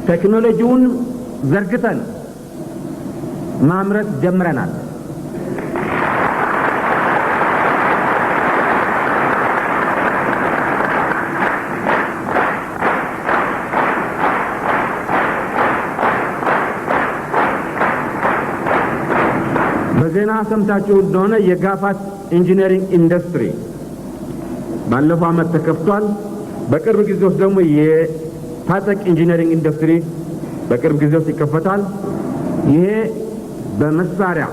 ቴክኖሎጂውን ዘርግተን ማምረት ጀምረናል። በዜና ሰምታችሁ እንደሆነ የጋፋት ኢንጂነሪንግ ኢንዱስትሪ ባለፈው ዓመት ተከፍቷል። በቅርብ ጊዜ ውስጥ ደግሞ የታጠቅ ኢንጂነሪንግ ኢንዱስትሪ በቅርብ ጊዜ ውስጥ ይከፈታል። ይሄ በመሳሪያ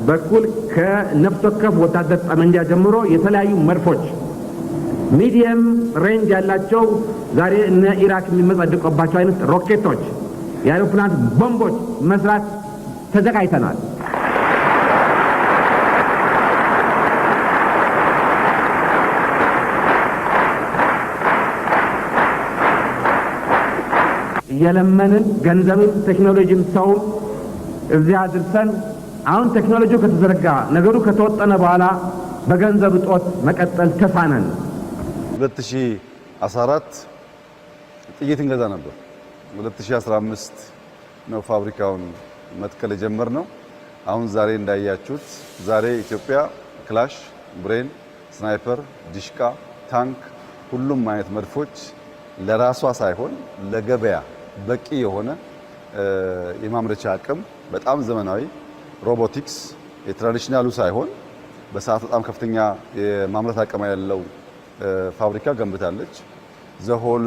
በኩል ከነፍስ ወከፍ ወታደር ጠመንጃ ጀምሮ የተለያዩ መድፎች ሚዲየም ሬንጅ ያላቸው ዛሬ እነ ኢራቅ የሚመጻደቁባቸው አይነት ሮኬቶች፣ የአውሮፕላን ቦምቦች መስራት ተዘጋጅተናል። የለመንን ገንዘብም ቴክኖሎጂም ሰው እዚያ አድርሰን አሁን ቴክኖሎጂው ከተዘረጋ ነገሩ ከተወጠነ በኋላ በገንዘብ እጦት መቀጠል ተሳነን። 2014 ጥይት እንገዛ ነበር። 2015 ነው ፋብሪካውን መትከል የጀመርነው። አሁን ዛሬ እንዳያችሁት ዛሬ ኢትዮጵያ ክላሽ፣ ብሬን፣ ስናይፐር፣ ዲሽቃ፣ ታንክ ሁሉም አይነት መድፎች ለራሷ ሳይሆን ለገበያ በቂ የሆነ የማምረቻ አቅም በጣም ዘመናዊ ሮቦቲክስ የትራዲሽናሉ ሳይሆን በሰዓት በጣም ከፍተኛ የማምረት አቅም ያለው ፋብሪካ ገንብታለች። ዘሆል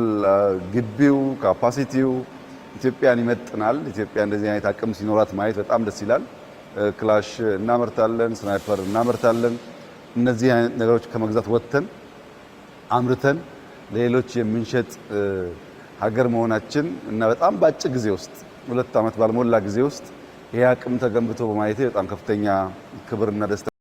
ግቢው ካፓሲቲው ኢትዮጵያን ይመጥናል። ኢትዮጵያ እንደዚህ አይነት አቅም ሲኖራት ማየት በጣም ደስ ይላል። ክላሽ እናመርታለን፣ ስናይፐር እናመርታለን። እነዚህ አይነት ነገሮች ከመግዛት ወጥተን አምርተን ለሌሎች የምንሸጥ ሀገር መሆናችን እና በጣም በአጭር ጊዜ ውስጥ 2 ዓመት ባልሞላ ጊዜ ውስጥ ይሄ አቅም ተገንብቶ በማየቴ በጣም ከፍተኛ ክብርና ደስታ